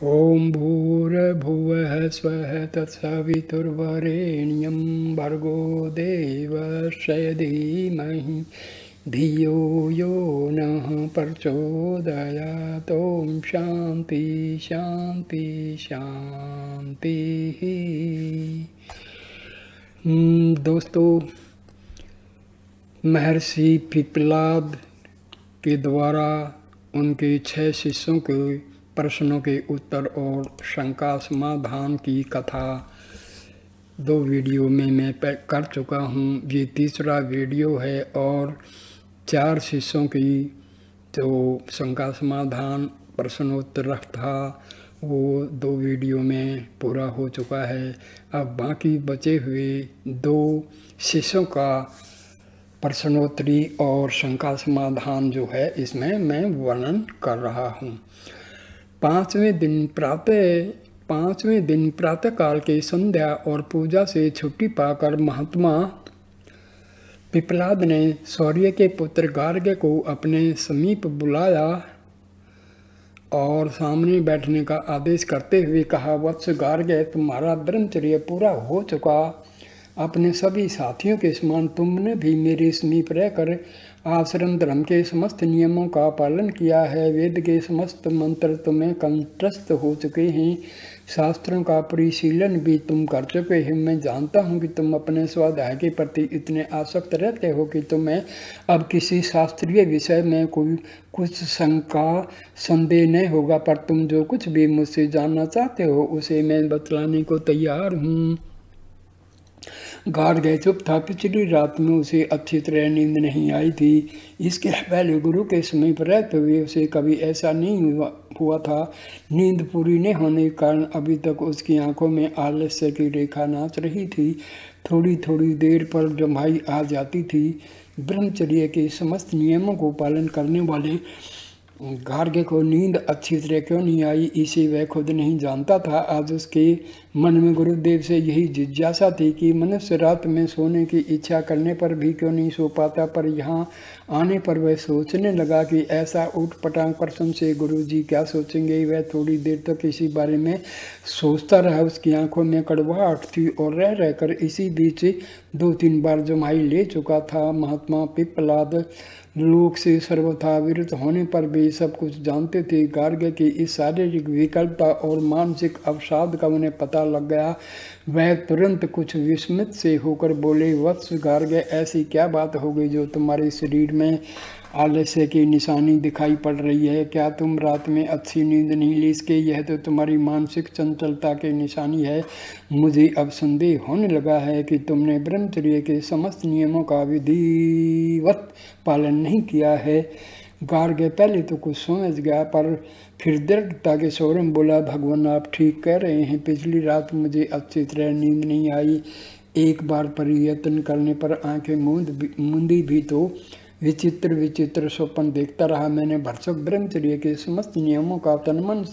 ओम भूर्भुवः स्वः तत्सवितुर्वरेण्यं भर्गो देवस्य धीमहि धियो यो नः प्रचोदयात्। ओम शांति शांति शांति। दोस्तों, महर्षि पिप्पलाद के द्वारा उनके 6 शिष्यों के प्रश्नों के उत्तर और शंका समाधान की कथा 2 वीडियो में मैं कर चुका हूँ। ये तीसरा वीडियो है और 4 शिष्यों की जो शंका समाधान प्रश्नोत्तर था वो 2 वीडियो में पूरा हो चुका है। अब बाकी बचे हुए 2 शिष्यों का प्रश्नोत्तरी और शंका समाधान जो है इसमें मैं वर्णन कर रहा हूँ। 5वें दिन प्रातः काल के संध्या और पूजा से छुट्टी पाकर महात्मा पिप्पलाद ने शौर्य के पुत्र गार्ग्य को अपने समीप बुलाया और सामने बैठने का आदेश करते हुए कहा, वत्स गार्ग्य, तुम्हारा ब्रह्मचर्य पूरा हो चुका। अपने सभी साथियों के समान तुमने भी मेरे समीप रहकर आश्रम धर्म के समस्त नियमों का पालन किया है। वेद के समस्त मंत्र तुम्हें कंठस्थ हो चुके हैं। शास्त्रों का परिशीलन भी तुम कर चुके हैं। मैं जानता हूँ कि तुम अपने स्वाध्याय के प्रति इतने आसक्त रहते हो कि तुम्हें अब किसी शास्त्रीय विषय में कोई कुछ शंका संदेह नहीं होगा, पर तुम जो कुछ भी मुझसे जानना चाहते हो उसे मैं बतलाने को तैयार हूँ। गार्ग्य चुप था। पिछली रात में उसे अच्छी तरह नींद नहीं आई थी। इसके पहले गुरु के समीप रहते हुए उसे कभी ऐसा नहीं हुआ था। नींद पूरी नहीं होने के कारण अभी तक उसकी आंखों में आलस्य की रेखा नाच रही थी। थोड़ी थोड़ी देर पर जम्हाई आ जाती थी। ब्रह्मचर्य के समस्त नियमों को पालन करने वाले गार्ग्य को नींद अच्छी तरह क्यों नहीं आई, इसे वह खुद नहीं जानता था। आज उसके मन में गुरुदेव से यही जिज्ञासा थी कि मनुष्य रात में सोने की इच्छा करने पर भी क्यों नहीं सो पाता, पर यहाँ आने पर वह सोचने लगा कि ऐसा ऊटपटांग प्रश्न से गुरुजी क्या सोचेंगे। वह थोड़ी देर तक इसी बारे में सोचता रहा। उसकी आंखों में कड़वाहट थी और रह रहकर इसी बीच 2-3 बार जमाई ले चुका था। महात्मा पिप्पलाद लोक से सर्वथा विरत होने पर भी सब कुछ जानते थे। गार्ग्य की इस शारीरिक विकल्पता और मानसिक अवसाद का उन्हें पता लग गया। वह तुरंत कुछ विस्मित से होकर बोले, वत्स गार्ग्य, ऐसी क्या बात हो गई जो तुम्हारे शरीर में आलस्य की निशानी दिखाई पड़ रही है? क्या तुम रात में अच्छी नींद नहीं ली? इसके यह तो तुम्हारी मानसिक चंचलता की निशानी है। मुझे अब संदेह होने लगा है कि तुमने ब्रह्मचर्य के समस्त नियमों का विधिवत पालन नहीं किया है। गार्ग्य पहले तो कुछ समझ गया, पर फिर दृढ़ता के स्वर में बोला, भगवान आप ठीक कह रहे हैं। पिछली रात मुझे अच्छी तरह नींद नहीं आई। एक बार प्रयत्न करने पर आंखें मूंदी भी तो विचित्र विचित्र स्वप्न देखता रहा। मैंने भरसक ब्रह्मचर्य के समस्त नियमों का तनमन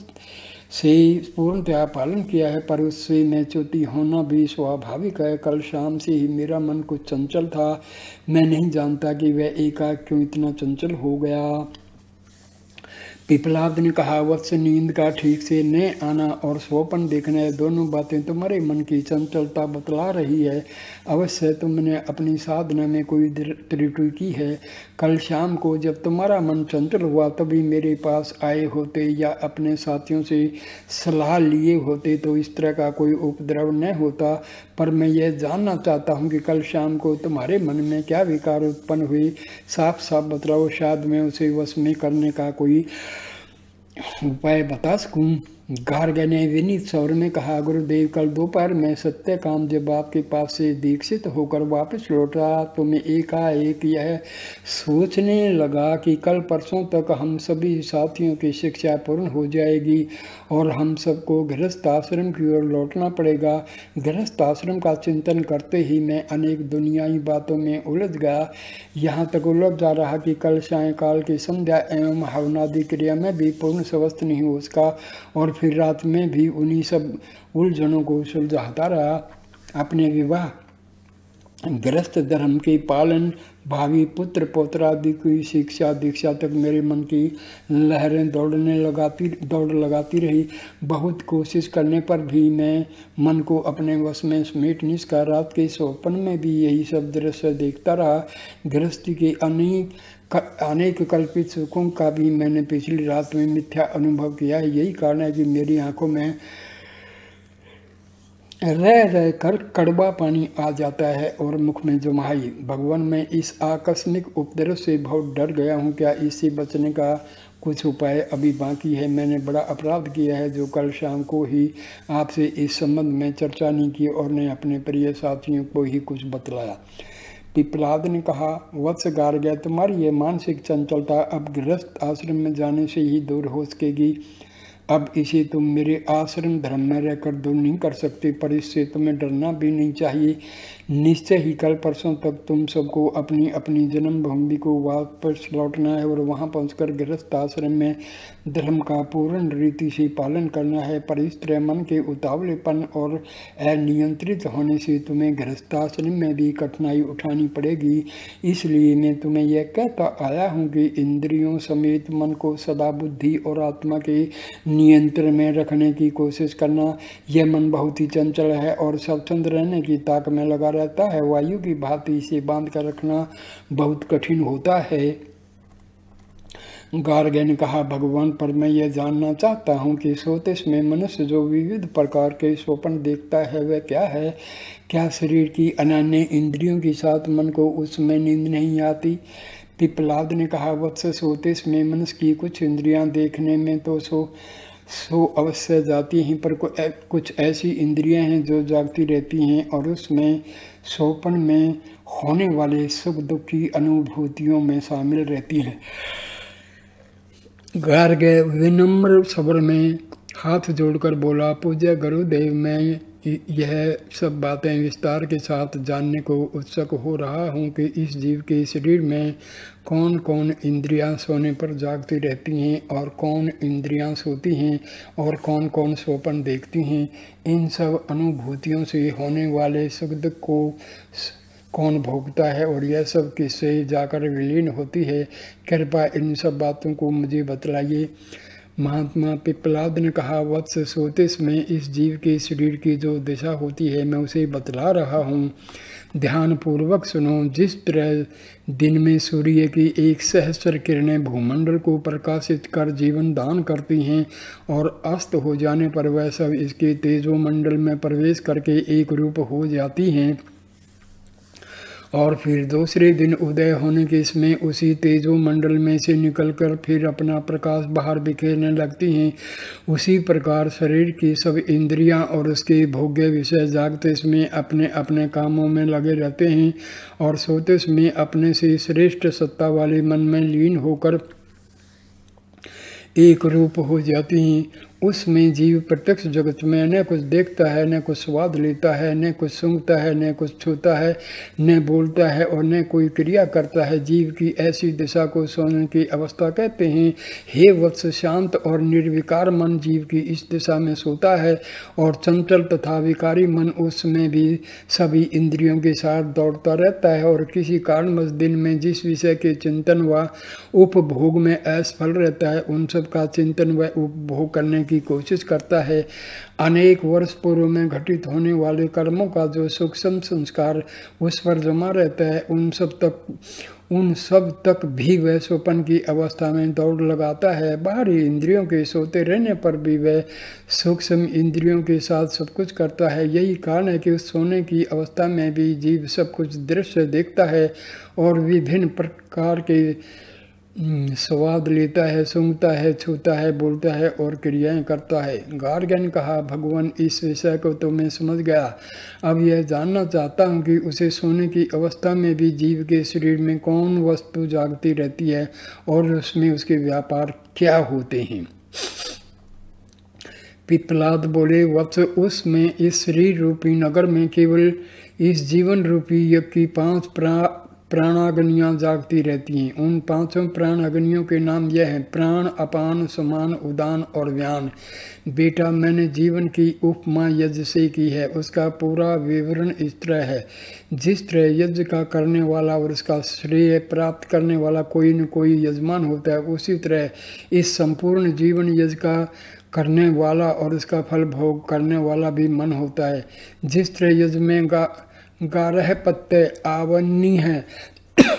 से पूर्णतया पालन किया है, पर उससे मैं च्युति होना भी स्वाभाविक है। कल शाम से ही मेरा मन कुछ चंचल था। मैं नहीं जानता कि वह एकाएक क्यों इतना चंचल हो गया। पिप्पलाद ने कहा, वत्स, नींद का ठीक से न आना और स्वप्न देखना, ये दोनों बातें तुम्हारे मन की चंचलता बतला रही है। अवश्य तुमने अपनी साधना में कोई त्रुटि की है। कल शाम को जब तुम्हारा मन चंचल हुआ तभी मेरे पास आए होते या अपने साथियों से सलाह लिए होते तो इस तरह का कोई उपद्रव न होता। पर मैं यह जानना चाहता हूँ कि कल शाम को तुम्हारे मन में क्या विकार उत्पन्न हुई। साफ साफ बतलाओ, शायद मैं उसे वश में करने का कोई उपाय बता सकूं। गार्ग्य ने विनीत स्वर में कहा, गुरुदेव, कल दोपहर में सत्यकाम जब आपके पास से दीक्षित होकर वापस लौटा तो मैं एकाएक यह सोचने लगा कि कल परसों तक हम सभी साथियों की शिक्षा पूर्ण हो जाएगी और हम सबको गृहस्थ आश्रम की ओर लौटना पड़ेगा। गृहस्थ आश्रम का चिंतन करते ही मैं अनेक दुनियाई बातों में उलझ गया। यहाँ तक उलझ जा रहा कि कल सायंकाल की संध्या एवं हवनादि क्रिया में भी पूर्ण स्वस्थ नहीं हो सका और फिर रात में भी उन्हीं सब उलझनों को सुलझाता रहा। अपने विवाह गृहस्थ धर्म के पालन, भावी पुत्र पौत्रादि की शिक्षा दीक्षा तक मेरे मन की लहरें दौड़ लगाती रही। बहुत कोशिश करने पर भी मैं मन को अपने वश में समेट नहीं सका। रात के स्वप्न में भी यही सब दृश्य देखता रहा। गृहस्थी के अनेक कल्पित सुखों का भी मैंने पिछली रात में मिथ्या अनुभव किया है। यही कारण है कि मेरी आंखों में रह कर कड़वा पानी आ जाता है और मुख में जुम्हाई। भगवान, मैं इस आकस्मिक उपद्रव से बहुत डर गया हूँ। क्या इससे बचने का कुछ उपाय अभी बाकी है? मैंने बड़ा अपराध किया है जो कल शाम को ही आपसे इस संबंध में चर्चा नहीं की और न अपने प्रिय साथियों को ही कुछ बतलाया। पिपलाद ने कहा, वत्स गार्ग्य, तुम्हारी ये मानसिक चंचलता अब गृहस्थ आश्रम में जाने से ही दूर हो सकेगी। अब इसे तुम मेरे आश्रम धर्म में रहकर दूर नहीं कर सकते, पर इससे तुम्हें डरना भी नहीं चाहिए। निश्चय ही कल परसों तक तुम सबको अपनी अपनी जन्मभूमि को वापस लौटना है और वहां पहुंचकर गृहस्थ आश्रम में धर्म का पूर्ण रीति से पालन करना है। पर इस तरह मन के उतावलेपन और अनियंत्रित होने से तुम्हें गृहस्थाश्रम में भी कठिनाई उठानी पड़ेगी। इसलिए मैं तुम्हें यह कहता आया हूँ कि इंद्रियों समेत मन को सदा बुद्धि और आत्मा के नियंत्रण में रखने की कोशिश करना। यह मन बहुत ही चंचल है और स्वतंत्र रहने की ताक में लगा रहता है। वायु की भांति इसे बांध कर रखना बहुत कठिन होता है। गार्ग्य ने कहा, भगवान, पर मैं यह जानना चाहता हूँ कि सोते में मनुष्य जो विविध प्रकार के स्वप्न देखता है वह क्या है? क्या शरीर की अनन्य इंद्रियों के साथ मन को उसमें नींद नहीं आती? पिपलाद ने कहा, वत्स, सोते में मनुष्य की कुछ इंद्रियां देखने में तो सो अवश्य जाती हैं, पर कुछ ऐसी इंद्रियां हैं जो जागती रहती हैं और उसमें स्वप्न में होने वाले सुख दुख की अनुभूतियों में शामिल रहती हैं। गार्ग्य विनम्र स्वर में हाथ जोड़कर बोला, पूज्य गुरुदेव, मैं यह सब बातें विस्तार के साथ जानने को उत्सुक हो रहा हूँ कि इस जीव के शरीर में कौन कौन इंद्रियां सोने पर जागती रहती हैं और कौन इंद्रियां सोती हैं और कौन कौन स्वप्न देखती हैं। इन सब अनुभूतियों से होने वाले सुख दुख को कौन भोगता है और यह सब किससे जाकर विलीन होती है? कृपया इन सब बातों को मुझे बतलाइए। महात्मा पिपलाद ने कहा, वत्स, सोते में इस जीव के शरीर की जो दिशा होती है मैं उसे बतला रहा हूँ। ध्यान पूर्वक सुनो। जिस तरह दिन में सूर्य की 1 सहस्र किरणें भूमंडल को प्रकाशित कर जीवन दान करती हैं और अस्त हो जाने पर वह सब इसके तेजोमंडल में प्रवेश करके एक रूप हो जाती हैं और फिर दूसरे दिन उदय होने के समय उसी तेजोमंडल में से निकलकर फिर अपना प्रकाश बाहर बिखेरने लगती हैं, उसी प्रकार शरीर की सब इंद्रियां और उसके भोग्य विषय जागते समय अपने अपने कामों में लगे रहते हैं और सोते समय अपने से श्रेष्ठ सत्ता वाले मन में लीन होकर एक रूप हो जाती हैं। उसमें जीव प्रत्यक्ष जगत में न कुछ देखता है, न कुछ स्वाद लेता है, न कुछ सूंघता है, न कुछ छूता है, न बोलता है और न कोई क्रिया करता है। जीव की ऐसी दिशा को सोने की अवस्था कहते हैं। हे वत्स, शांत और निर्विकार मन जीव की इस दिशा में सोता है और चंचल तथा विकारी मन उसमें भी सभी इंद्रियों के साथ दौड़ता रहता है और किसी कारणवश दिन में जिस विषय के चिंतन व उपभोग में असफल रहता है उन सब का चिंतन व उपभोग करने की कोशिश करता है। अनेक वर्ष पूर्व में घटित होने वाले कर्मों का जो सूक्ष्म संस्कार उस पर जमा रहता है उन सब तक भी वह स्वप्न की अवस्था में दौड़ लगाता है। बाहरी इंद्रियों के सोते रहने पर भी वह सूक्ष्म इंद्रियों के साथ सब कुछ करता है। यही कारण है कि उस सोने की अवस्था में भी जीव सब कुछ दृश्य देखता है और विभिन्न प्रकार के स्वाद लेता है, सूंघता है, छूता है, बोलता है और क्रियाएं करता है। गार्ग्य ने कहा, भगवान, इस विषय को तो मैं समझ गया। अब यह जानना चाहता हूँ कि उसे सोने की अवस्था में भी जीव के शरीर में कौन वस्तु जागती रहती है और उसमें उसके व्यापार क्या होते हैं। पिपलाद बोले, वत्स, उसमें इस शरीर रूपी नगर में केवल इस जीवन रूपी यज्ञ की 5 प्राणाग्नियाँ जागती रहती हैं। उन पांचों प्राण अग्नियों के नाम यह हैं: प्राण, अपान, समान, उदान और व्यान। बेटा, मैंने जीवन की उपमा यज्ञ से की है। उसका पूरा विवरण इस तरह है: जिस तरह यज्ञ का करने वाला और उसका श्रेय प्राप्त करने वाला कोई न कोई यजमान होता है, उसी तरह इस संपूर्ण जीवन यज्ञ का करने वाला और उसका फल भोग करने वाला भी मन होता है। जिस तरह यज्ञ में गारह पत्ते आवनी है,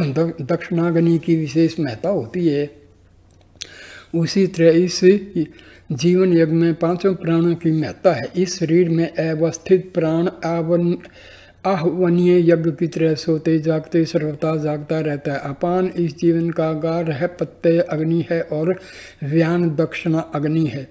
दक्षिणाग्नि की विशेष महत्ता होती है, उसी तरह इस जीवन यज्ञ में पांचों प्राणों की महत्ता है। इस शरीर में अवस्थित प्राण आहवनीय यज्ञ की तरह सोते जागते सर्वथा जागता रहता है। अपान इस जीवन का गारह पत्ते अग्नि है और व्यान दक्षिणा अग्नि है।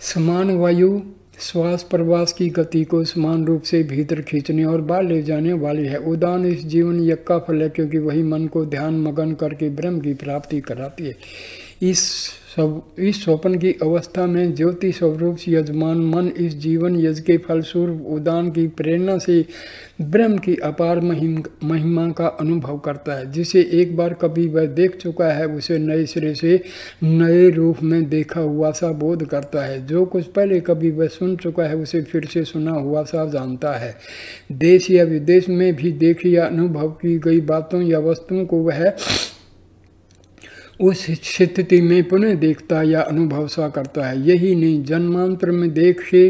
समान वायु श्वास प्रवास की गति को समान रूप से भीतर खींचने और बाहर ले जाने वाली है। उदान इस जीवन यज्ञ का फल है, क्योंकि वही मन को ध्यान मगन करके ब्रह्म की प्राप्ति कराती है। इस स्वप्न की अवस्था में ज्योति स्वरूप यजमान मन इस जीवन यज्ञ के फलस्वरूप उदान की प्रेरणा से ब्रह्म की अपार महिमा का अनुभव करता है। जिसे एक बार कभी वह देख चुका है, उसे नए सिरे से नए रूप में देखा हुआ सा बोध करता है। जो कुछ पहले कभी वह सुन चुका है, उसे फिर से सुना हुआ सा जानता है। देश या विदेश में भी देखी या अनुभव की गई बातों या वस्तुओं को वह उस स्थिति में पुनः देखता या अनुभव सा करता है। यही नहीं, जन्मांतर में देखे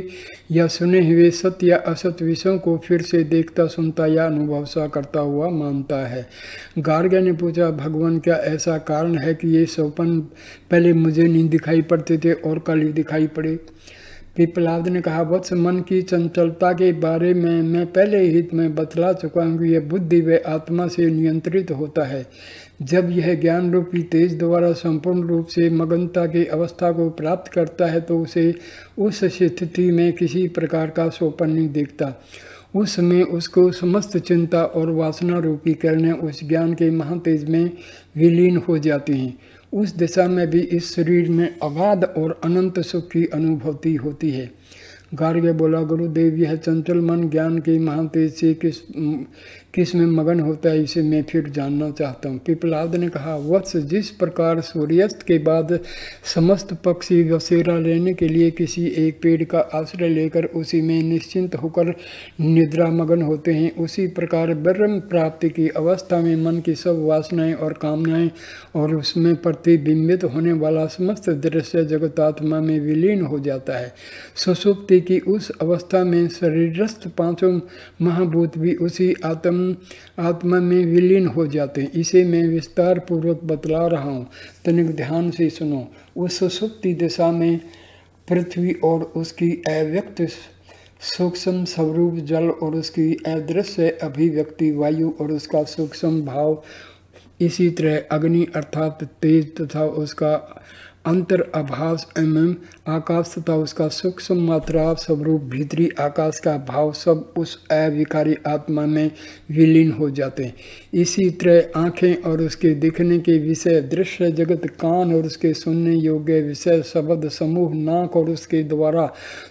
या सुने हुए सत्य या असत विषयों को फिर से देखता, सुनता या अनुभव सा करता हुआ मानता है। गार्ग्य ने पूछा, भगवान, क्या ऐसा कारण है कि ये स्वप्न पहले मुझे नहीं दिखाई पड़ते थे और कल ही दिखाई पड़े? पिपलाद ने कहा, वत्स, मन की चंचलता के बारे में मैं पहले ही तुम्हें बतला चुका हूँ कि यह बुद्धि व आत्मा से नियंत्रित होता है। जब यह ज्ञान रूपी तेज द्वारा संपूर्ण रूप से मगनता की अवस्था को प्राप्त करता है, तो उसे उस स्थिति में किसी प्रकार का स्वप्न नहीं दिखता। उस समय उसको समस्त चिंता और वासना रूपी किरणें उस ज्ञान के महातेज में विलीन हो जाती हैं। उस दिशा में भी इस शरीर में अगाध और अनंत सुख की अनुभूति होती है। गार्ग्य बोला, गुरुदेव, यह चंचल मन ज्ञान के महातेज से किस में मगन होता है, इसे मैं फिर जानना चाहता हूँ। पिपलाद ने कहा, वत्स, जिस प्रकार सूर्यास्त के बाद समस्त पक्षी बसेरा लेने के लिए किसी एक पेड़ का आश्रय लेकर उसी में निश्चिंत होकर निद्रा मगन होते हैं, उसी प्रकार ब्रह्म प्राप्ति की अवस्था में मन की सब वासनाएं और कामनाएं और उसमें प्रतिबिंबित होने वाला समस्त दृश्य जगत आत्मा में विलीन हो जाता है। सुषुप्ति की उस अवस्था में शरीरस्थ पांचों महाभूत भी उसी आत्मा में विलीन हो जाते हैं। इसे मैं विस्तार पूर्वक बतला रहा हूँ, तनिक ध्यान से सुनो। उस सुषुप्ति दिशा में पृथ्वी और उसकी अव्यक्त सूक्ष्म स्वरूप जल और उसकी अदृश्य अभिव्यक्ति वायु और उसका सूक्ष्म भाव, इसी तरह अग्नि अर्थात तेज तथा उसका अंतर आभास एवं आकाश तथा उसका सूक्ष्म मात्रा स्वरूप भीतरी आकाश का भाव सब उस अविकारी आत्मा में विलीन हो जाते हैं। इसी तरह आँखें और उसके दिखने के विषय दृश्य जगत, कान और उसके सुनने योग्य विषय शब्द समूह, नाक और उसके द्वारा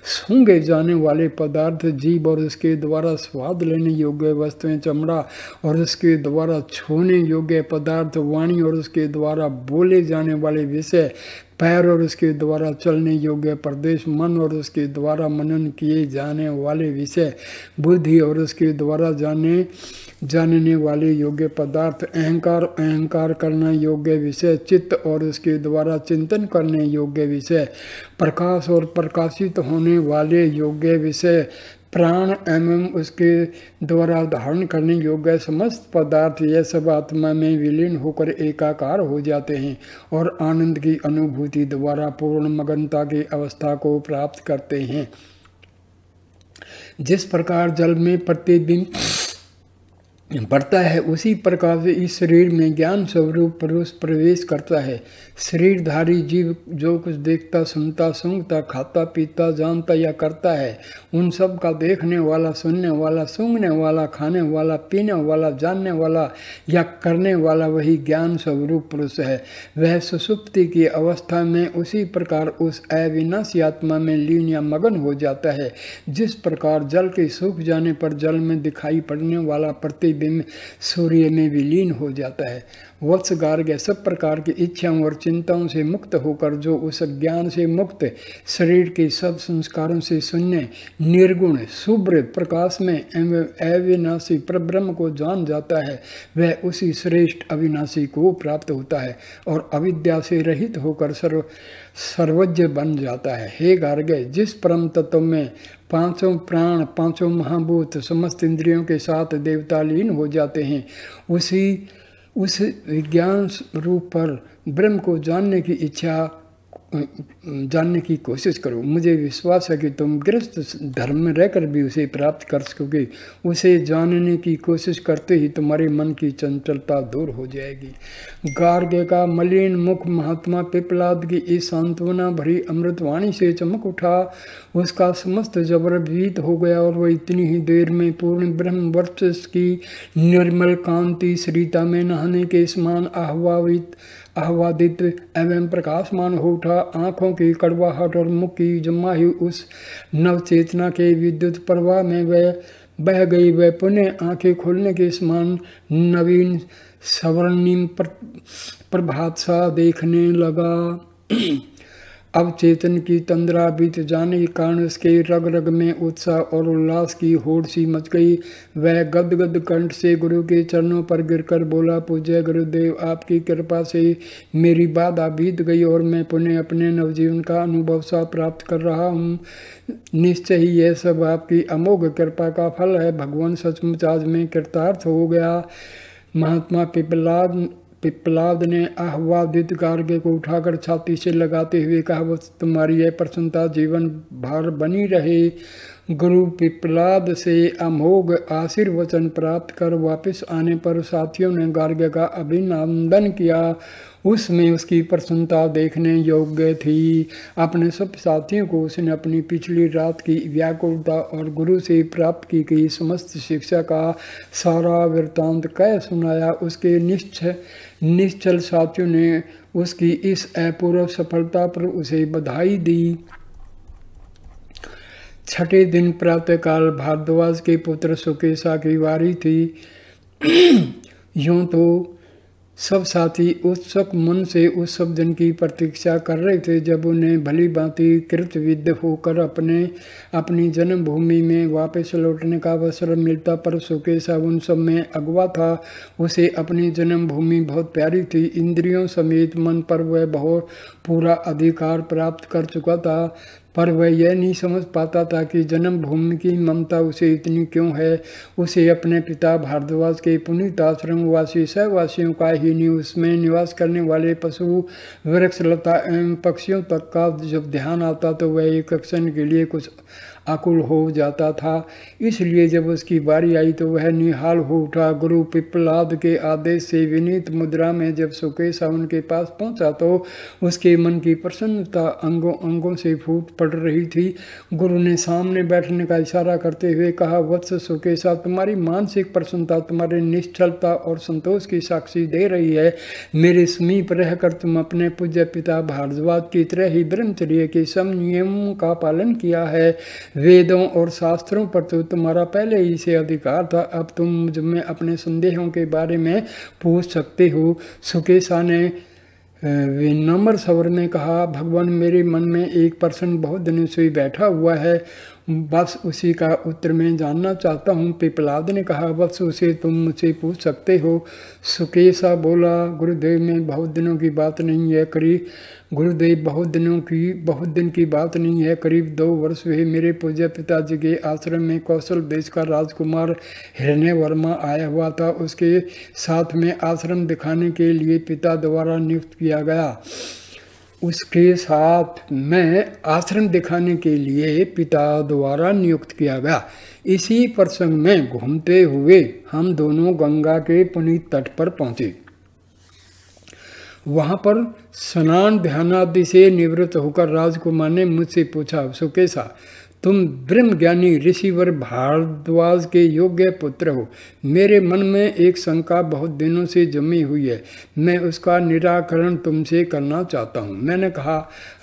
सूंघे जाने वाले पदार्थ, जीभ और उसके द्वारा स्वाद लेने योग्य वस्तुएं, चमड़ा और उसके द्वारा छूने योग्य पदार्थ, वाणी और उसके द्वारा बोले जाने वाले विषय, पैर और उसके द्वारा चलने योग्य प्रदेश, मन और उसके द्वारा मनन किए जाने वाले विषय, बुद्धि और उसके द्वारा जानने वाले योग्य पदार्थ, अहंकार करना योग्य विषय, चित्त और उसके द्वारा चिंतन करने योग्य विषय, प्रकाश और प्रकाशित होने वाले योग्य विषय, प्राण एवं उसके द्वारा धारण करने योग्य समस्त पदार्थ, यह सब आत्मा में विलीन होकर एकाकार हो जाते हैं और आनंद की अनुभूति द्वारा पूर्ण मगनता की अवस्था को प्राप्त करते हैं। जिस प्रकार जल में प्रतिबिंब बढ़ता है, उसी प्रकार से इस शरीर में ज्ञान स्वरूप पुरुष प्रवेश करता है। शरीरधारी जीव जो कुछ देखता, सुनता, सूंघता, खाता, पीता, जानता या करता है, उन सब का देखने वाला, सुनने वाला, सूंघने वाला, खाने वाला, पीने वाला, जानने वाला या करने वाला वही ज्ञान स्वरूप पुरुष है। वह सुषुप्ति की अवस्था में उसी प्रकार उस अविनाशी आत्मा में लीन या मगन हो जाता है। जिस प्रकार जल के सूख जाने पर जल में दिखाई पड़ने वाला प्रतिबिंब सूर्य में विलीन हो जाता है। वत्स गार्ग्य सब प्रकार की इच्छाओं और चिंताओं से मुक्त होकर जो उस ज्ञान से मुक्त शरीर के सब संस्कारों से शून्य निर्गुण शुभ्र प्रकाश में अविनाशी परब्रह्म को जान जाता है, वह उसी श्रेष्ठ अविनाशी को प्राप्त होता है और अविद्या से रहित होकर सर्वज्ञ बन जाता है। हे गार्ग्य, जिस परम तत्व में पांचों प्राण पांचों महाभूत समस्त इंद्रियों के साथ देवता लीन हो जाते हैं, उस विज्ञान रूप पर ब्रह्म को जानने की कोशिश करो। मुझे विश्वास है कि तुम गृहस्थ धर्म में रहकर भी उसे प्राप्त कर सकोगे। उसे जानने की कोशिश करते ही तुम्हारे मन की चंचलता दूर हो जाएगी। गार्ग्य का मलिन मुख महात्मा पिप्पलाद की इस सांत्वना भरी अमृतवाणी से चमक उठा। उसका समस्त जबर भीत हो गया और वह इतनी ही देर में पूर्ण ब्रह्म वर्चस्व की निर्मल कांति श्रीता में नहाने के समान आह्वादित एवं प्रकाशमान हो उठा। आँखों की कड़वाहट और मुख की जमाई उस नवचेतना के विद्युत प्रवाह में वह बह गई। वह पुनः आंखें खोलने के समान नवीन स्वर्णिम प्रभात सा देखने लगा। अब चेतन की तंद्रा बीत जाने के कारण उसके रग रग में उत्साह और उल्लास की होड़ सी मच गई। वह गदगद कंठ से गुरु के चरणों पर गिरकर बोला, पूज्य गुरुदेव, आपकी कृपा से मेरी बाधा बीत गई और मैं पुनः अपने नवजीवन का अनुभव सा प्राप्त कर रहा हूँ। निश्चय ही यह सब आपकी अमोघ कृपा का फल है। भगवान सचमुच आज मैं कृतार्थ हो गया। महात्मा पिप्पलाद ने आह्वादित गार्ग्य को उठाकर छाती से लगाते हुए कहा, वो तुम्हारी यह प्रसन्नता जीवन भर बनी रहे। गुरु पिप्पलाद से अमोघ आशीर्वचन प्राप्त कर वापस आने पर साथियों ने गार्ग्य का अभिनंदन किया। उसमें उसकी प्रसन्नता देखने योग्य थी। अपने सब साथियों को उसने अपनी पिछली रात की व्याकुलता और गुरु से प्राप्त की गई समस्त शिक्षा का सारा वृत्तांत कह सुनाया। उसके निश्चल साथियों ने उसकी इस अपूर्व सफलता पर उसे बधाई दी। छठे दिन प्रातःकाल भारद्वाज के पुत्र सुकेशा की वारी थी। यूं तो सब साथी उत्सुक मन से उस सब दिन की प्रतीक्षा कर रहे थे जब उन्हें भली भांति कृतविद्य होकर अपनी जन्मभूमि में वापस लौटने का अवसर मिलता। पर सुकेशा उन सब में अगवा था। उसे अपनी जन्मभूमि बहुत प्यारी थी। इंद्रियों समेत मन पर वह बहुत पूरा अधिकार प्राप्त कर चुका था, पर वह यह नहीं समझ पाता था कि जन्मभूमि की ममता उसे इतनी क्यों है। उसे अपने पिता भारद्वाज के पुनीत आश्रमवासी सहवासियों का ही नहीं, उसमें निवास करने वाले पशु वृक्ष लता एवं पक्षियों तक का जब ध्यान आता तो वह एक क्षण के लिए कुछ आकुल हो जाता था। इसलिए जब उसकी बारी आई तो वह निहाल हो उठा। गुरु पिप्पलाद के आदेश से विनीत मुद्रा में जब सुकेशा उनके पास पहुंचा तो उसके मन की प्रसन्नता अंगों अंगों से फूट पड़ रही थी। गुरु ने सामने बैठने का इशारा करते हुए कहा, वत्स सुकेशा, तुम्हारी मानसिक प्रसन्नता तुम्हारी निश्चलता और संतोष की साक्षी दे रही है। मेरे समीप रहकर तुम अपने पूज्य पिता भारद्वाज की तरह ही ब्रह्मचर्य के सब नियमों का पालन किया है। वेदों और शास्त्रों पर तो तुम्हारा पहले ही से अधिकार था। अब तुम मुझ में अपने संदेहों के बारे में पूछ सकते हो। सुकेशा ने विनम्र स्वर में कहा, भगवान, मेरे मन में एक प्रश्न बहुत दिनों से बैठा हुआ है, बस उसी का उत्तर मैं जानना चाहता हूँ। पिप्पलाद ने कहा, बस उसे तुम मुझसे पूछ सकते हो। सुकेशा बोला, गुरुदेव, में बहुत दिनों की बात नहीं है, बहुत दिन की बात नहीं है, करीब 2 वर्ष हुए मेरे पूज्य पिताजी के आश्रम में कौशल देश का राजकुमार हिरण्यवर्मा आया हुआ था। उसके साथ में आश्रम दिखाने के लिए पिता द्वारा नियुक्त किया गया। उसके साथ में आश्रम दिखाने के लिए पिता द्वारा नियुक्त किया गया। इसी प्रसंग में घूमते हुए हम दोनों गंगा के पुनीत तट पर पहुँचे। वहाँ पर स्नान ध्यानादि से निवृत्त होकर राजकुमार ने मुझसे पूछा, सुकेशा, तुम ब्रह्म ज्ञानी ऋषिवर भारद्वाज के योग्य पुत्र हो। मेरे मन में एक शंका बहुत दिनों से जमी हुई है, मैं उसका निराकरण तुमसे करना चाहता हूँ। मैंने कहा,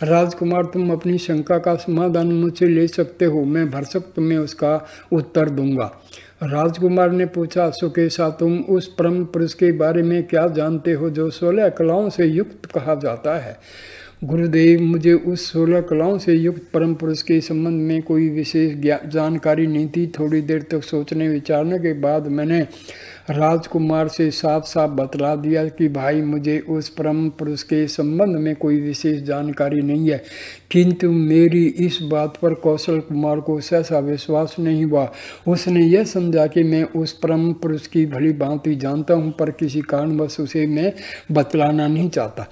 राजकुमार तुम अपनी शंका का समाधान मुझसे ले सकते हो, मैं भरसक तुम्हें उसका उत्तर दूंगा। राजकुमार ने पूछा, सुकेशा तुम उस परम पुरुष के बारे में क्या जानते हो जो 16 कलाओं से युक्त कहा जाता है? गुरुदेव, मुझे उस 16 कलाओं से युक्त परम पुरुष के संबंध में कोई विशेष जानकारी नहीं थी। थोड़ी देर तक सोचने विचारने के बाद मैंने राजकुमार से साफ साफ बतला दिया कि भाई मुझे उस परम पुरुष के संबंध में कोई विशेष जानकारी नहीं है, किंतु मेरी इस बात पर कौशल कुमार को सहसा विश्वास नहीं हुआ। उसने यह समझा कि मैं उस परम पुरुष की भली भांति जानता हूँ, पर किसी कारणवश उसे मैं बतलाना नहीं चाहता।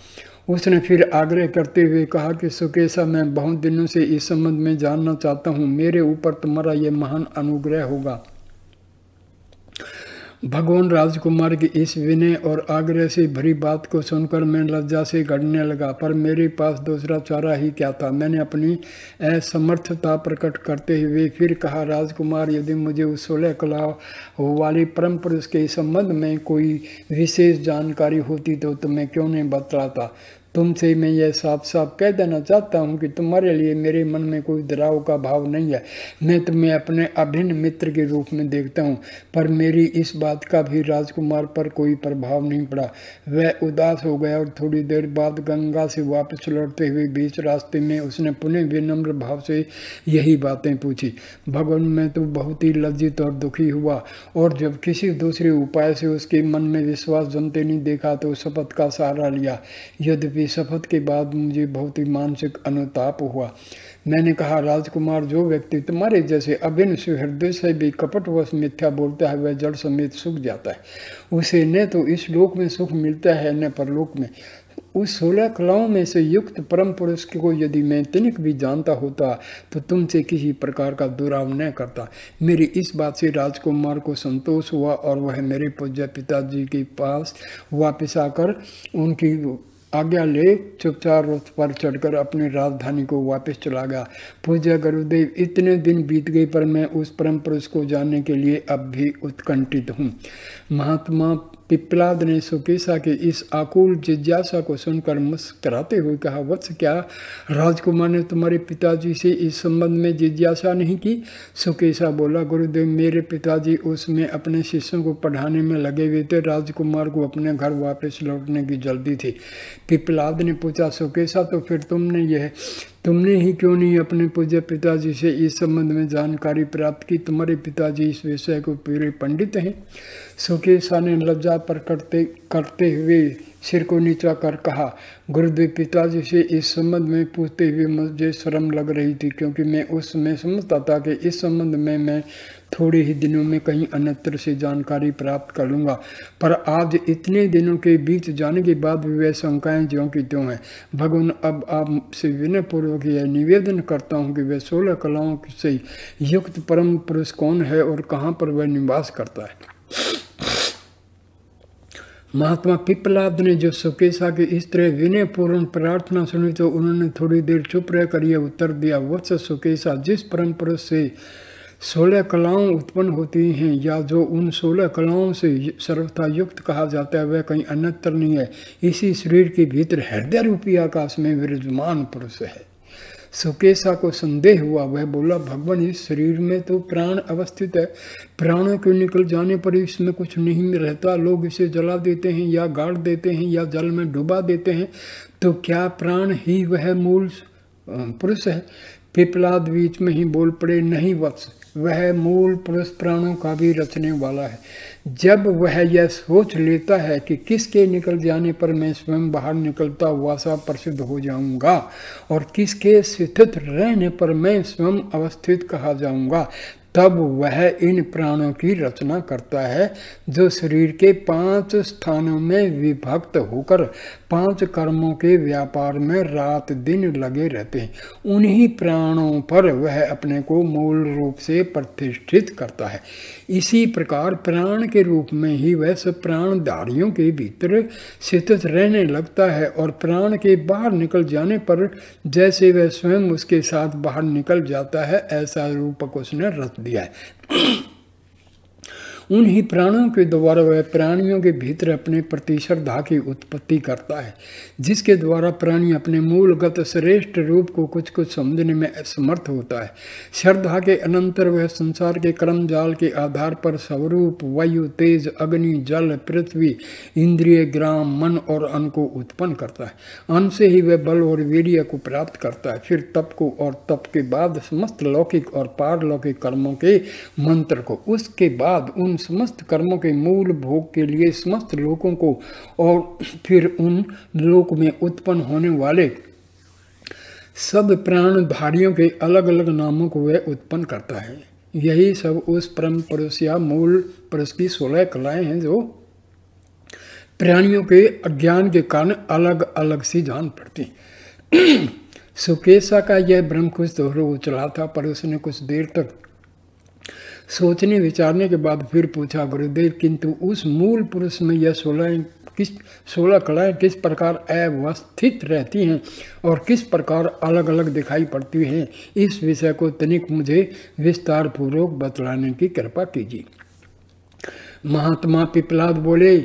उसने फिर आग्रह करते हुए कहा कि सुकेशा, मैं बहुत दिनों से इस संबंध में जानना चाहता हूँ, मेरे ऊपर तुम्हारा यह महान अनुग्रह होगा। भगवान राजकुमार की इस विनय और आग्रह से भरी बात को सुनकर मैं लज्जा से गड़ने लगा, पर मेरे पास दूसरा चारा ही क्या था। मैंने अपनी असमर्थता प्रकट करते हुए फिर कहा, राजकुमार, यदि मुझे उस 16 कलाओं वाले परम पुरुष के संबंध में कोई विशेष जानकारी होती तो तुम्हें क्यों नहीं बतलाता। तुमसे मैं यह साफ साफ कह देना चाहता हूँ कि तुम्हारे लिए मेरे मन में कोई दराव का भाव नहीं है। मैं तुम्हें अपने अभिन्न मित्र के रूप में देखता हूँ, पर मेरी इस बात का भी राजकुमार पर कोई प्रभाव नहीं पड़ा। वह उदास हो गया और थोड़ी देर बाद गंगा से वापस लौटते हुए बीच रास्ते में उसने पुनः विनम्र भाव से यही बातें पूछी। भगवान, मैं तो बहुत ही लज्जित और दुखी हुआ, और जब किसी दूसरे उपाय से उसके मन में विश्वास जमते नहीं देखा तो शपथ का सहारा लिया। यद्यपि शपथ के बाद मुझे बहुत ही मानसिक अनुताप हुआ। मैंने कहा, राजकुमार, जो व्यक्ति तुम्हारे जैसे अभिन्न सुहृदय से भी कपटवश मिथ्या बोलता है वह जड़ समेत सूख जाता है। उसे न तो इस लोक में सुख मिलता है न परलोक में। उस 16 कलाओं में से युक्त परम पुरुष को यदि मैं तनिक भी जानता होता तो तुमसे किसी प्रकार का दुराव न करता। मेरी इस बात से राजकुमार को संतोष हुआ और वह मेरे पूज्य पिताजी के पास वापस आकर उनकी आज्ञा ले चुपचाप रथ पर चढ़कर अपनी राजधानी को वापस चला गया। पूज्य गुरुदेव, इतने दिन बीत गए पर मैं उस परम पुरुष को जानने के लिए अब भी उत्कंठित हूँ। महात्मा पिप्पलाद ने सुकेशा के इस आकुल जिज्ञासा को सुनकर मुस्कुराते हुए कहा, वत्स, क्या राजकुमार ने तुम्हारे पिताजी से इस संबंध में जिज्ञासा नहीं की? सुकेशा बोला, गुरुदेव, मेरे पिताजी उसमें अपने शिष्यों को पढ़ाने में लगे हुए थे। राजकुमार को अपने घर वापस लौटने की जल्दी थी। पिप्पलाद ने पूछा, सुकेशा, तो फिर तुमने ही क्यों नहीं अपने पूज्य पिताजी से इस संबंध में जानकारी प्राप्त की? तुम्हारे पिताजी इस विषय को पूरे पंडित हैं। सुकेशा ने लज्जा प्रकट करते हुए सिर को नीचा कर कहा, गुरुदेव, पिताजी से इस संबंध में पूछते हुए मुझे शर्म लग रही थी, क्योंकि मैं उस समय समझता था कि इस संबंध में मैं थोड़े ही दिनों में कहीं अन्यत्र से जानकारी प्राप्त कर लूँगा। पर आज इतने दिनों के बीत जाने के बाद भी वह शंकाएँ ज्यों की त्यों हैं। भगवान, अब आपसे विनयपूर्वक यह निवेदन करता हूँ कि वह 16 कलाओं से युक्त परम पुरुष कौन है और कहाँ पर वह निवास करता है। महात्मा पिप्पलाद ने जो सुकेशा की इस तरह विनयपूर्ण प्रार्थना सुनी तो उन्होंने थोड़ी देर चुप रहकर यह उत्तर दिया, वत्स सुकेशा, जिस परम पुरुष से 16 कलाओं उत्पन्न होती हैं या जो उन 16 कलाओं से सर्वथा युक्त कहा जाता है वह कहीं अन्यत्र नहीं है, इसी शरीर के भीतर हृदय रूपी आकाश में विराजमान पुरुष है। सुकेशा को संदेह हुआ। वह बोला, भगवान, इस शरीर में तो प्राण अवस्थित है, प्राणों के निकल जाने पर इसमें कुछ नहीं रहता। लोग इसे जला देते हैं या गाड़ देते हैं या जल में डुबा देते हैं, तो क्या प्राण ही वह मूल पुरुष है? पिप्पलाद बीच में ही बोल पड़े, नहीं वत्स, वह मूल पुरुष प्राणों का भी रचने वाला है। जब वह यह सोच लेता है कि किसके निकल जाने पर मैं स्वयं बाहर निकलता हुआ सा प्रसिद्ध हो जाऊंगा और किसके स्थित रहने पर मैं स्वयं अवस्थित कहा जाऊंगा, तब वह इन प्राणों की रचना करता है जो शरीर के 5 स्थानों में विभक्त होकर 5 कर्मों के व्यापार में रात दिन लगे रहते हैं। उन्हीं प्राणों पर वह अपने को मूल रूप से प्रतिष्ठित करता है। इसी प्रकार प्राण के रूप में ही वह सब प्राणधारियों के भीतर स्थित रहने लगता है और प्राण के बाहर निकल जाने पर जैसे वह स्वयं उसके साथ बाहर निकल जाता है, ऐसा रूपक उसने रच दिया है। उन्हीं प्राणों के द्वारा वह प्राणियों के भीतर अपने प्रति श्रद्धा की उत्पत्ति करता है, जिसके द्वारा प्राणी अपने मूलगत श्रेष्ठ रूप को कुछ कुछ समझने में असमर्थ होता है। श्रद्धा के अनंतर वह संसार के कर्म जाल के आधार पर स्वरूप, वायु, तेज, अग्नि, जल, पृथ्वी, इंद्रिय, ग्राम, मन और अन्न को उत्पन्न करता है। अन्न से ही वह बल और वीर्य को प्राप्त करता है, फिर तप को, और तप के बाद समस्त लौकिक और पारलौकिक कर्मों के मंत्र को। उसके बाद उन समस्त कर्मों के मूल भोग के लिए समस्त लोकों को और फिर उन लोक में उत्पन्न होने वाले सब प्राणधारियों के अलग अलग नामों को वह उत्पन्न करता है। यही सब उस परम पुरुष या मूल पुरुष की 16 कलाएं हैं जो प्राणियों के अज्ञान के कारण अलग अलग सी जान पड़ती। सुकेशा का यह ब्रह्म कुछ दोहरा उचला था, पर उसने कुछ देर तक सोचने विचारने के बाद फिर पूछा, गुरुदेव, किंतु उस मूल पुरुष में यह 16 कलाएं किस प्रकार अवस्थित रहती हैं और किस प्रकार अलग अलग दिखाई पड़ती हैं, इस विषय को तनिक मुझे विस्तार पूर्वक बतलाने की कृपा कीजिए। महात्मा पिपलाद बोले,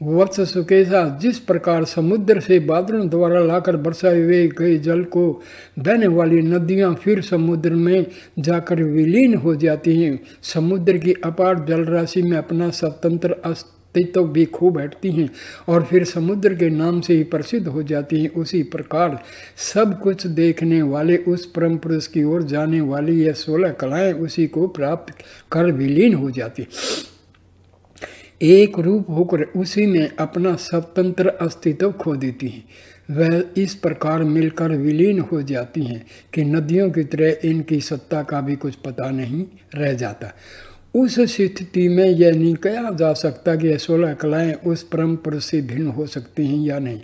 वत्स सुकेशा, जिस प्रकार समुद्र से बादलों द्वारा लाकर बरसाए हुए गए जल को बहने वाली नदियां फिर समुद्र में जाकर विलीन हो जाती हैं, समुद्र की अपार जल राशि में अपना स्वतंत्र अस्तित्व भी खो बैठती हैं और फिर समुद्र के नाम से ही प्रसिद्ध हो जाती हैं, उसी प्रकार सब कुछ देखने वाले उस परम पुरुष की ओर जाने वाली यह 16 कलाएं उसी को प्राप्त कर विलीन हो जाती। एक रूप होकर उसी में अपना स्वतंत्र अस्तित्व खो देती हैं। वह इस प्रकार मिलकर विलीन हो जाती हैं कि नदियों की तरह इनकी सत्ता का भी कुछ पता नहीं रह जाता। उस स्थिति में यह नहीं कहा जा सकता कि यह 16 कलाएं उस परम पुरुष से भिन्न हो सकती हैं या नहीं,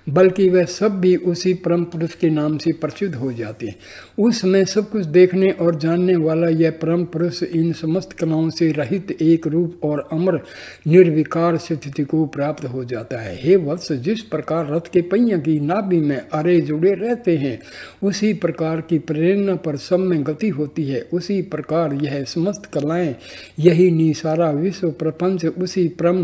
बल्कि वह सब भी उसी परम पुरुष के नाम से प्रसिद्ध हो जाते हैं। उसमें सब कुछ देखने और जानने वाला यह परम पुरुष इन समस्त कलाओं से रहित एक रूप और अमर निर्विकार स्थिति को प्राप्त हो जाता है। हे वत्स, जिस प्रकार रथ के पहिए की नाभि में अरे जुड़े रहते हैं, उसी प्रकार की प्रेरणा पर सब में गति होती है, उसी प्रकार यह समस्त कलाएं, यही निसारा विश्व प्रपंच उसी परम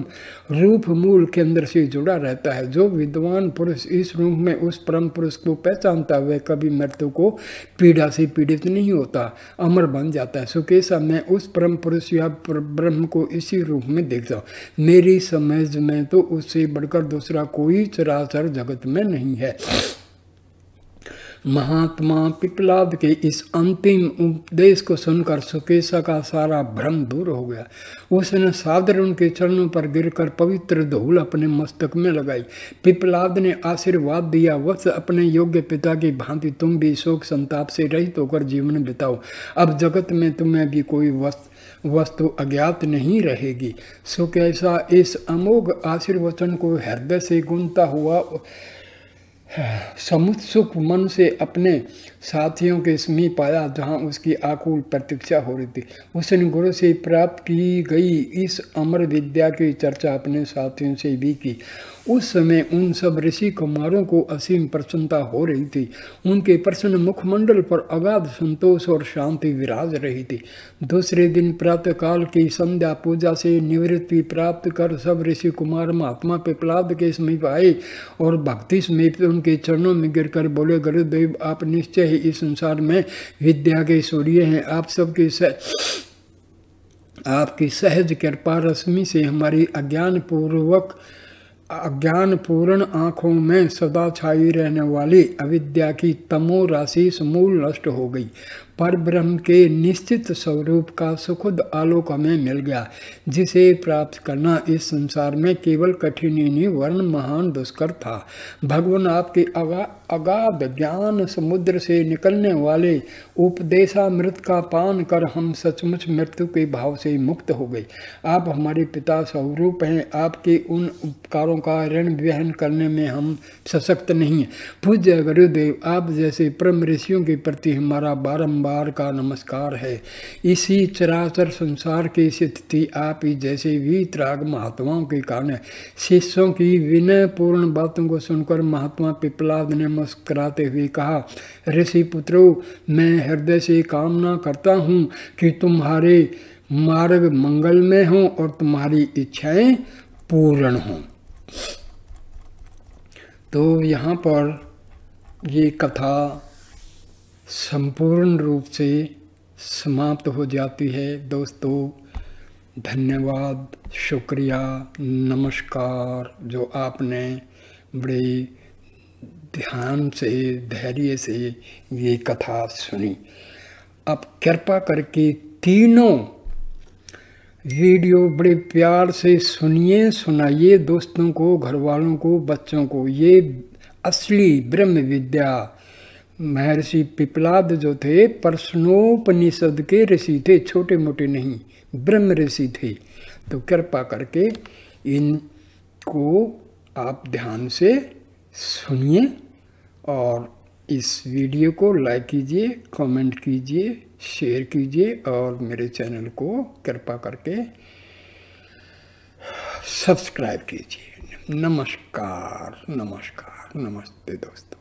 रूप मूल के अंदर से जुड़ा रहता है। जो विद्वान पुरुष इस रूप में उस परम पुरुष को पहचानता, वह कभी मृत्यु को पीड़ा से पीड़ित नहीं होता, अमर बन जाता है। सुकेशा, मैं उस परम पुरुष या ब्रह्म को इसी रूप में देखता हूँ। मेरी समझ में तो उससे बढ़कर दूसरा कोई चराचर जगत में नहीं है। महात्मा पिपलाद के इस अंतिम उपदेश को सुनकर सुकेशा का सारा भ्रम दूर हो गया। उसने सादर उनके चरणों पर गिरकर पवित्र धूल अपने मस्तक में लगाई। पिपलाद ने आशीर्वाद दिया, वत्स, अपने योग्य पिता की भांति तुम भी शोक संताप से रहित होकर जीवन बिताओ। अब जगत में तुम्हें भी कोई वस्तु अज्ञात नहीं रहेगी। सुकेशा इस अमोघ आशीर्वचन को हृदय से गूंजता हुआ समुत्सुक मन से अपने साथियों के समीप आया, जहाँ उसकी आकुल प्रतीक्षा हो रही थी। उसने गुरु से प्राप्त की गई इस अमर विद्या की चर्चा अपने साथियों से भी की। उस समय उन सब ऋषि कुमारों को असीम प्रसन्नता हो रही थी। उनके प्रसन्न मुखमंडल पर अगाध संतोष और शांति विराज रही थी। दूसरे दिन प्रातःकाल की संध्या पूजा से निवृत्ति प्राप्त कर सब ऋषि कुमार महात्मा पिपलाद के समीप आए और भक्ति समेत उनके चरणों में गिरकर बोले, गुरुदेव, आप निश्चय ही इस संसार में विद्या के सूर्य हैं। आप सबके आपकी सहज कृपा रश्मि से हमारी अज्ञानपूर्ण आँखों में सदा छाई रहने वाली अविद्या की तमो राशि समूल नष्ट हो गई। पर ब्रह्म के निश्चित स्वरूप का सुखद आलोक हमें मिल गया, जिसे प्राप्त करना इस संसार में केवल कठिन ही नहीं वर्ण महान दुष्कर था। भगवान आपके अगाध ज्ञान समुद्र से निकलने वाले उपदेशामृत का पान कर हम सचमुच मृत्यु के भाव से मुक्त हो गए। आप हमारे पिता स्वरूप हैं। आपके उन उपकारों का ऋण वहन करने में हम सशक्त नहीं हैं। पूज्य गुरुदेव, आप जैसे परम ऋषियों के प्रति हमारा बारंबार का नमस्कार है। इसी चराचर संसार की स्थिति आप ही जैसे वीतराग महात्माओं के कारण शिष्यों की विनयपूर्ण बातों को सुनकर महात्मा पिपलाद ने मुस्कुराते हुए कहा, ऋषि पुत्रों, मैं हृदय से कामना करता हूँ कि तुम्हारे मार्ग मंगलमय हो और तुम्हारी इच्छाएं पूर्ण हों। तो यहाँ पर ये कथा संपूर्ण रूप से समाप्त हो जाती है। दोस्तों, धन्यवाद, शुक्रिया, नमस्कार, जो आपने बड़े ध्यान से, धैर्य से ये कथा सुनी। अब कृपा करके तीनों वीडियो बड़े प्यार से सुनिए, सुनाइए दोस्तों को, घर वालों को, बच्चों को। ये असली ब्रह्म विद्या महर्षि पिपलाद जो थे प्रश्नोपनिषद के ऋषि थे, छोटे मोटे नहीं, ब्रह्म ऋषि थे। तो कृपा करके इनको आप ध्यान से सुनिए और इस वीडियो को लाइक कीजिए, कमेंट कीजिए, शेयर कीजिए और मेरे चैनल को कृपा करके सब्सक्राइब कीजिए। नमस्कार, नमस्कार, नमस्ते दोस्तों।